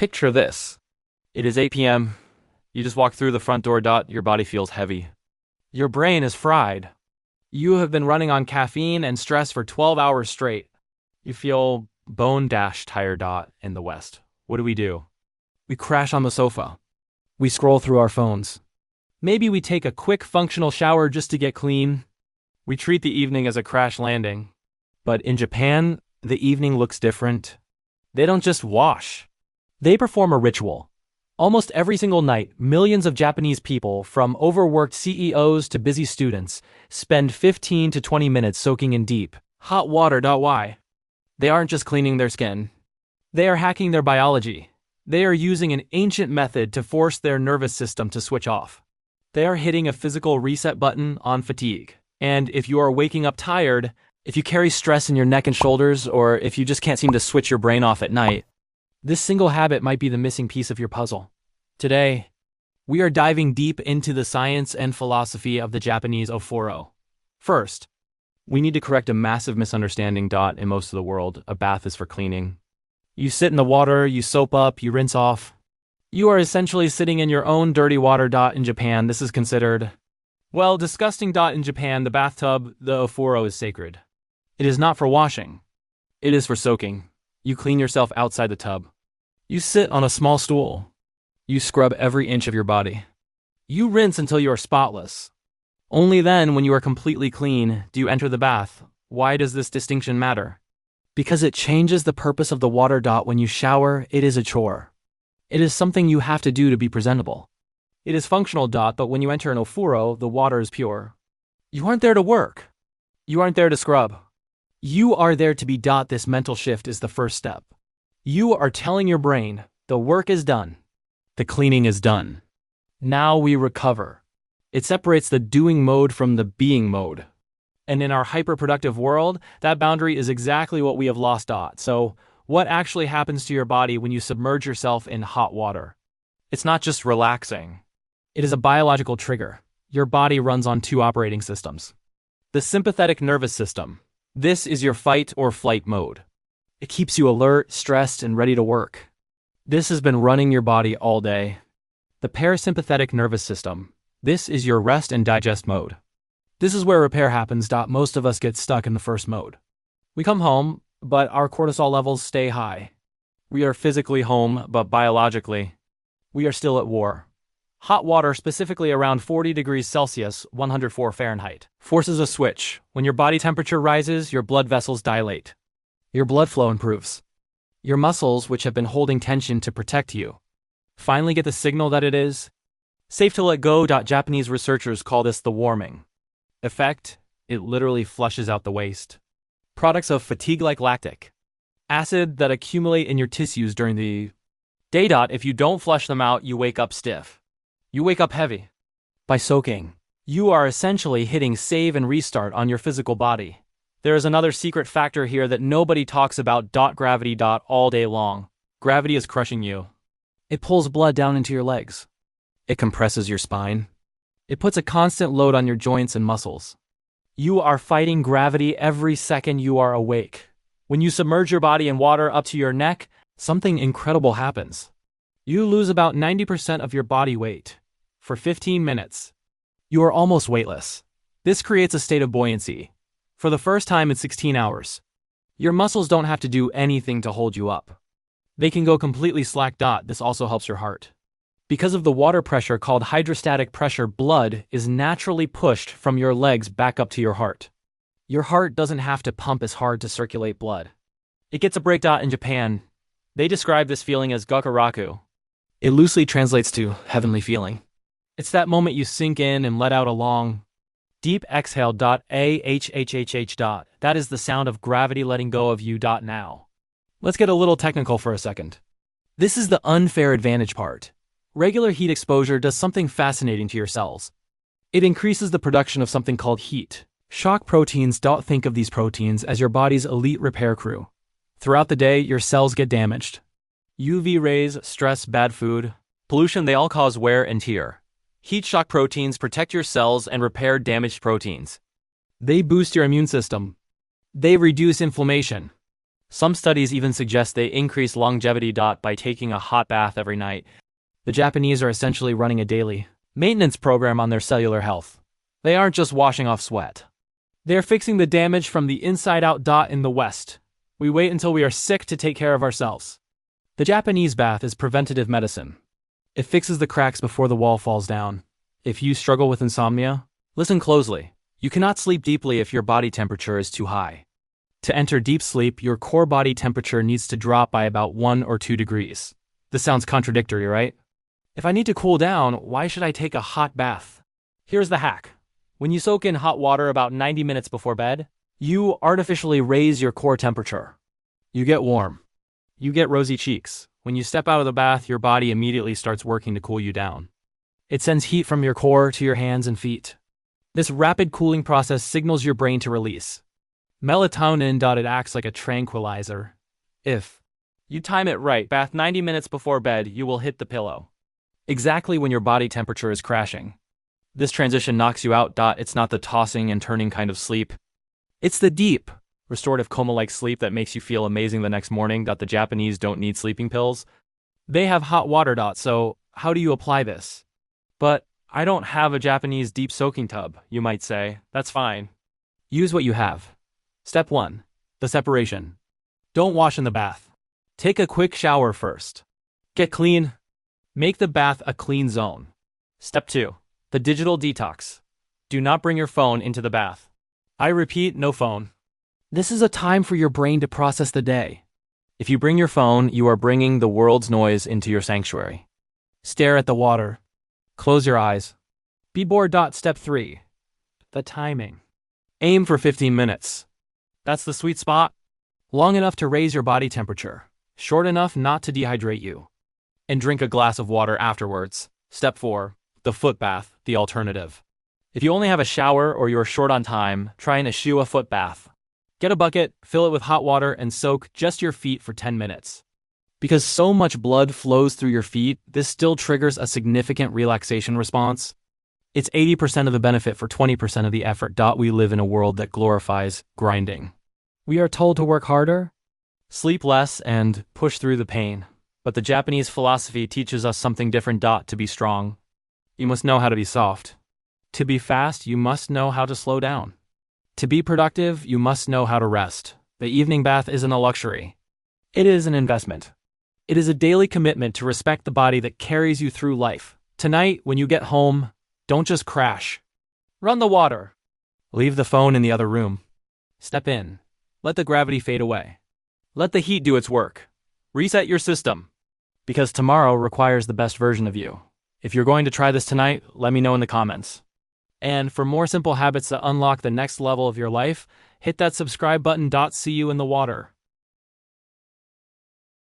Picture this. It is 8 p.m. You just walk through the front door. Your body feels heavy. Your brain is fried. You have been running on caffeine and stress for 12 hours straight. You feel bone-tired. In the West. What do? We crash on the sofa. We scroll through our phones. Maybe we take a quick functional shower just to get clean. We treat the evening as a crash landing. But in Japan, the evening looks different. They don't just wash. They perform a ritual. Almost every single night, millions of Japanese people, from overworked CEOs to busy students, spend 15 to 20 minutes soaking in deep, hot water. Why? They aren't just cleaning their skin. They are hacking their biology. They are using an ancient method to force their nervous system to switch off. They are hitting a physical reset button on fatigue. And if you are waking up tired, if you carry stress in your neck and shoulders, or if you just can't seem to switch your brain off at night, this single habit might be the missing piece of your puzzle. Today, we are diving deep into the science and philosophy of the Japanese ofuro. First, we need to correct a massive misunderstanding. In most of the world, a bath is for cleaning. You sit in the water, you soap up, you rinse off. You are essentially sitting in your own dirty water. In Japan, this is considered, well, disgusting. In Japan, the bathtub, the ofuro, is sacred. It is not for washing. It is for soaking. You clean yourself outside the tub. You sit on a small stool. You scrub every inch of your body. You rinse until you are spotless. Only then, when you are completely clean, do you enter the bath. Why does this distinction matter? Because it changes the purpose of the water. When you shower, it is a chore. It is something you have to do to be presentable. It is functional. But when you enter an ofuro, the water is pure. You aren't there to work. You aren't there to scrub. You are there to be. This mental shift is the first step. You are telling your brain, the work is done. The cleaning is done. Now we recover. It separates the doing mode from the being mode. And in our hyperproductive world, that boundary is exactly what we have lost. So, what actually happens to your body when you submerge yourself in hot water? It's not just relaxing. It is a biological trigger. Your body runs on two operating systems. The sympathetic nervous system. This is your fight or flight mode. It keeps you alert, stressed, and ready to work. This has been running your body all day. The parasympathetic nervous system. This is your rest and digest mode. This is where repair happens. Most of us get stuck in the first mode. We come home, but our cortisol levels stay high. We are physically home, but biologically, we are still at war. Hot water, specifically around 40 degrees Celsius, 104 Fahrenheit, forces a switch. When your body temperature rises, your blood vessels dilate. Your blood flow improves. Your muscles, which have been holding tension to protect you, finally get the signal that it is safe to let go. Japanese researchers call this the warming effect. It literally flushes out the waste products of fatigue like lactic acid that accumulate in your tissues during the day. If you don't flush them out, you wake up stiff. You wake up heavy. By soaking, you are essentially hitting save and restart on your physical body. There is another secret factor here that nobody talks about. Gravity. All day long, gravity is crushing you. It pulls blood down into your legs. It compresses your spine. It puts a constant load on your joints and muscles. You are fighting gravity every second you are awake. When you submerge your body in water up to your neck, something incredible happens. You lose about 90% of your body weight. For 15 minutes, you are almost weightless. This creates a state of buoyancy. For the first time in 16 hours, your muscles don't have to do anything to hold you up. They can go completely slack. This also helps your heart. Because of the water pressure called hydrostatic pressure, blood is naturally pushed from your legs back up to your heart. Your heart doesn't have to pump as hard to circulate blood. It gets a break. In Japan, they describe this feeling as gokuraku. It loosely translates to heavenly feeling. It's that moment you sink in and let out a long, deep exhale. That is the sound of gravity letting go of you. Now, let's get a little technical for a second. This is the unfair advantage part. Regular heat exposure does something fascinating to your cells. It increases the production of something called heat shock proteins. Think of these proteins as your body's elite repair crew. Throughout the day, your cells get damaged. UV rays, stress, bad food, pollution, they all cause wear and tear. Heat shock proteins protect your cells and repair damaged proteins. They boost your immune system. They reduce inflammation. Some studies even suggest they increase longevity. By taking a hot bath every night. The Japanese are essentially running a daily maintenance program on their cellular health. They aren't just washing off sweat. They're fixing the damage from the inside out. In the West, we wait until we are sick to take care of ourselves. The Japanese bath is preventative medicine. It fixes the cracks before the wall falls down. If you struggle with insomnia, listen closely. You cannot sleep deeply if your body temperature is too high. To enter deep sleep, your core body temperature needs to drop by about 1 or 2 degrees. This sounds contradictory, right? If I need to cool down, why should I take a hot bath? Here's the hack. When you soak in hot water about 90 minutes before bed, you artificially raise your core temperature. You get warm. You get rosy cheeks. When you step out of the bath, your body immediately starts working to cool you down. It sends heat from your core to your hands and feet. This rapid cooling process signals your brain to release melatonin. It acts like a tranquilizer. If you time it right, bath 90 minutes before bed, you will hit the pillow exactly when your body temperature is crashing. This transition knocks you out. It's not the tossing and turning kind of sleep. It's the deep, restorative coma-like sleep that makes you feel amazing the next morning. The Japanese don't need sleeping pills. They have hot water. So how do you apply this? But I don't have a Japanese deep soaking tub, you might say. That's fine. Use what you have. Step 1. The separation. Don't wash in the bath. Take a quick shower first. Get clean. Make the bath a clean zone. Step 2. The digital detox. Do not bring your phone into the bath. I repeat, no phone. This is a time for your brain to process the day. If you bring your phone, you are bringing the world's noise into your sanctuary. Stare at the water. Close your eyes. Be bored. Step 3. The timing. Aim for 15 minutes. That's the sweet spot. Long enough to raise your body temperature, short enough not to dehydrate you. And drink a glass of water afterwards. Step 4. The foot bath, the alternative. If you only have a shower or you're short on time, try an eschew a foot bath. Get a bucket, fill it with hot water, and soak just your feet for 10 minutes. Because so much blood flows through your feet, this still triggers a significant relaxation response. It's 80% of the benefit for 20% of the effort. We live in a world that glorifies grinding. We are told to work harder, sleep less, and push through the pain. But the Japanese philosophy teaches us something different. To be strong, you must know how to be soft. To be fast, you must know how to slow down. To be productive, you must know how to rest. The evening bath isn't a luxury. It is an investment. It is a daily commitment to respect the body that carries you through life. Tonight, when you get home, don't just crash. Run the water. Leave the phone in the other room. Step in. Let the gravity fade away. Let the heat do its work. Reset your system. Because tomorrow requires the best version of you. If you're going to try this tonight, let me know in the comments. And for more simple habits that unlock the next level of your life, hit that subscribe button. See you in the water.